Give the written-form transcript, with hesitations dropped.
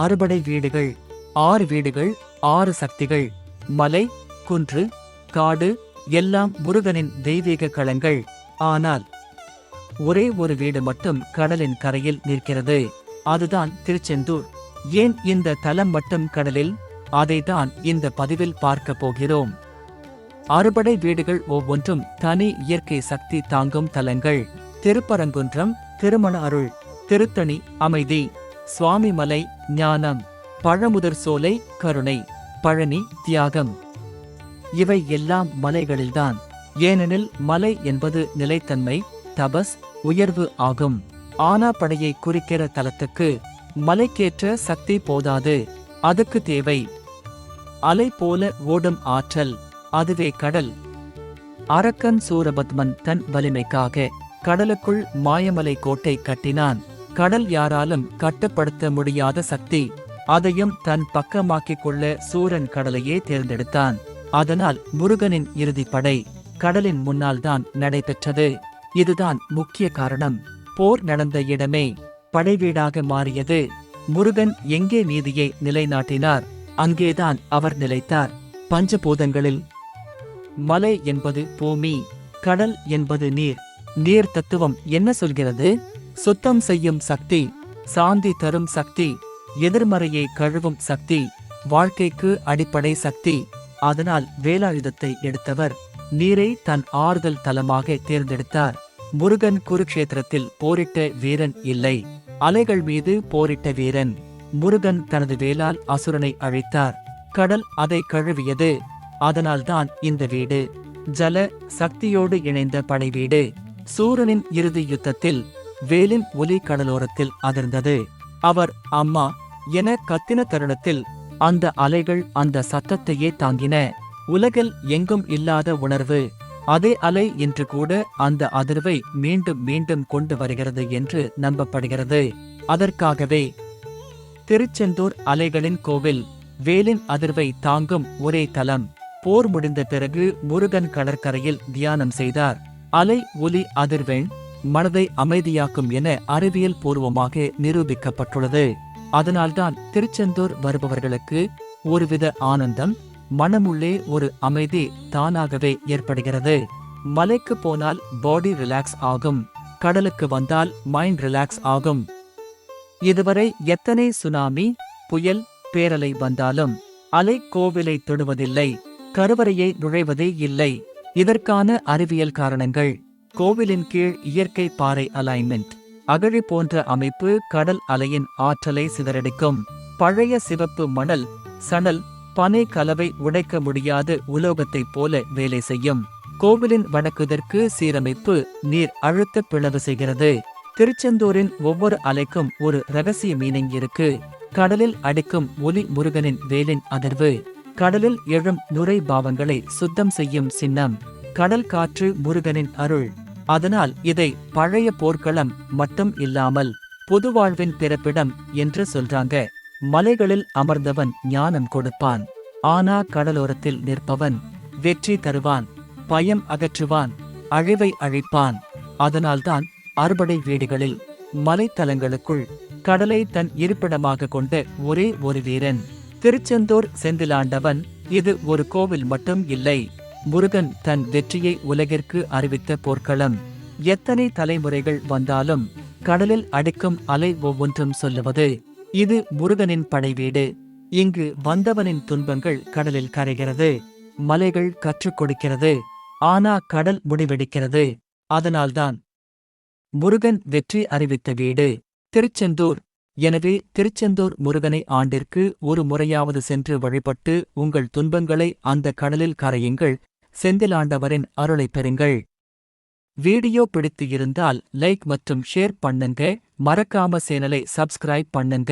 அறுபடை வீடுகள். 6 வீடுகள், 6 சக்திகள். மலை, குன்று, காடு எல்லாம் முருகனின் தெய்வீக களங்கள். ஆனால் ஒரே ஒரு வீடு மட்டும் கடலின் கரையில் நிற்கிறது. அதுதான் திருச்செந்தூர். ஏன் இந்த தலம் மட்டும் கடலில்? அதைத்தான் இந்த பதிவில் பார்க்க போகிறோம். அறுபடை வீடுகள் ஒவ்வொன்றும் தனி இயற்கை சக்தி தாங்கும் தலங்கள். திருப்பரங்குன்றம் திருமண அருள், திருத்தணி அமைதி, சுவாமிமலை ஞானம், பழமுதிர் சோலை கருணை, பழனி தியாகம். இவை எல்லாம் மலைகளில்தான். ஏனெனில் மலை என்பது நிலைத்தன்மை, தபஸ், உயர்வு ஆகும். ஆனா படையை குறிக்கிற தலத்துக்கு மலைக்கேற்ற சக்தி போதாது. அதுக்கு தேவை அலை போல ஓடும் ஆற்றல். அதுவே கடல். அரக்கன் சூரபத்மன் தன் வலிமைக்காக கடலுக்குள் மாயமலை கோட்டை கட்டினான். கடல் யாராலும் கட்டுப்படுத்த முடியாத சக்தி. அதையும் தன் பக்கமாக்கிக் கொள்ள சூரன் கடலையே தேர்ந்தெடுத்தான். அதனால் முருகனின் இறுதிப்படை கடலின் முன்னால் தான் நடைபெற்றது. இதுதான் முக்கிய காரணம். போர் நடந்த இடமே படைவீடாக மாறியது. முருகன் எங்கே நீதியை நிலைநாட்டினார், அங்கேதான் அவர் நிலைத்தார். பஞ்சபூதங்களில் மலை என்பது பூமி, கடல் என்பது நீர். நீர் தத்துவம் என்ன சொல்கிறது? சுத்தம் செய்யும் சக்தி, சாந்தி தரும் சக்தி, எதிர்மறையை கழுவும் சக்தி, வாழ்க்கைக்கு அடிப்படை சக்தி. அதனால் வேலாயுதத்தை எடுத்தவர் நீரை தன் ஆறுதல் தலமாக தேர்ந்தெடுத்தார். முருகன் குருக்ஷேத்திரத்தில் போரிட்ட வீரன் இல்லை, அலைகள் மீது போரிட்ட வீரன். முருகன் தனது வேலால் அசுரனை அழித்தார். கடல் அதை கழுவியது. அதனால்தான் இந்த வீடு ஜல சக்தியோடு இணைந்த படைவீடு. சூரனின் இறுதி யுத்தத்தில் வேலின் ஒலி கடலோரத்தில் அதிர்ந்தது. அவர் அம்மா என கத்தின தருணத்தில் அந்த அலைகள் அந்த சத்தத்தையே தாங்கின. உலகில் எங்கும் இல்லாத உணர்வு. அதே அலை இன்று கூட அந்த அதிர்வை மீண்டும் மீண்டும் கொண்டு வருகிறது என்று நம்பப்படுகிறது. அதற்காகவே திருச்செந்தூர் அலைகளின் கோவில், வேலின் அதிர்வை தாங்கும் ஒரே தலம். போர் முடிந்த பிறகு முருகன் கடற்கரையில் தியானம் செய்தார். அலை ஒலி அதிர்வெண் மனதை அமைதியாக்கும் என அறிவியல் பூர்வமாக நிரூபிக்கப்பட்டுள்ளது. அதனால்தான் திருச்செந்தூர் வருபவர்களுக்கு ஒருவித ஆனந்தம், மனமுள்ளே ஒரு அமைதி தானாகவே ஏற்படுகிறது. மலைக்கு போனால் பாடி ரிலாக்ஸ் ஆகும், கடலுக்கு வந்தால் மைண்ட் ரிலாக்ஸ் ஆகும். இதுவரை எத்தனை சுனாமி, புயல், பேரலை வந்தாலும் அலை கோவிலை தொடுவதில்லை, கருவறையை நுழைவதே இல்லை. இதற்கான அறிவியல் காரணங்கள்: கோவிலின் கீழ் இயற்கை பாறை அலைன்மெண்ட், அகழி போன்ற அமைப்பு கடல் அலையின் ஆற்றலை சிதறடிக்கும். பழைய சிவப்பு மணல், சணல், பனை கலவை உடைக்க முடியாத உலோகத்தைப் போல வேலை செய்யும். கோவிலின் வடக்குதற்கு சீரமைப்பு நீர் அழுத்த பிளவு செய்கிறது. திருச்செந்தூரின் ஒவ்வொரு அலைக்கும் ஒரு ரகசிய மீனிங் இருக்கு. கடலில் அடிக்கும் ஒலி முருகனின் வேலின் அதிர்வு, கடலில் எழும் நுரை பாவங்களை சுத்தம் செய்யும் சின்னம், கடல் காற்று முருகனின் அருள். அதனால் இதை பழைய போர்க்களம் மட்டும் இல்லாமல் புதுவாழ்வின் பிறப்பிடம் என்று சொல்றாங்க. மலைகளில் அமர்ந்தவன் ஞானம் கொடுப்பான், ஆனா கடலோரத்தில் நிற்பவன் வெற்றி தருவான், பயம் அகற்றுவான், அழிவை அழிப்பான். அதனால்தான் அறுபடை வீடுகளில் மலைத்தலங்களுக்குள் கடலை தன் இருப்பிடமாக கொண்ட ஒரே ஒரு வீரன் திருச்செந்தூர் செந்திலாண்டவன். இது ஒரு கோவில் மட்டும் இல்லை, முருகன் தன் வெற்றியை உலகிற்கு அறிவித்த போர்க்களம். எத்தனை தலைமுறைகள் வந்தாலும் கடலில் அடிக்கும் அலை ஒவ்வொன்றும் சொல்லுவது, இது முருகனின் படைவீடு. இங்கு வந்தவனின் துன்பங்கள் கடலில் கரைகிறது, மலைகள் கற்றுக் கொடுக்கிறது, ஆனா கடல் முடிவெடுக்கிறது. அதனால்தான் முருகன் வெற்றி அறிவித்த வீடு திருச்செந்தூர். எனவே திருச்செந்தூர் முருகனை ஆண்டிற்கு ஒரு முறையாவது சென்று வழிபட்டு உங்கள் துன்பங்களை அந்த கடலில் கரையுங்கள். செந்திலாண்டவரின் அருளை பெறுங்கள். வீடியோ பிடித்து இருந்தால் லைக் மற்றும் ஷேர் பண்ணுங்க. மறக்காம சேனலை சப்ஸ்கிரைப் பண்ணுங்க.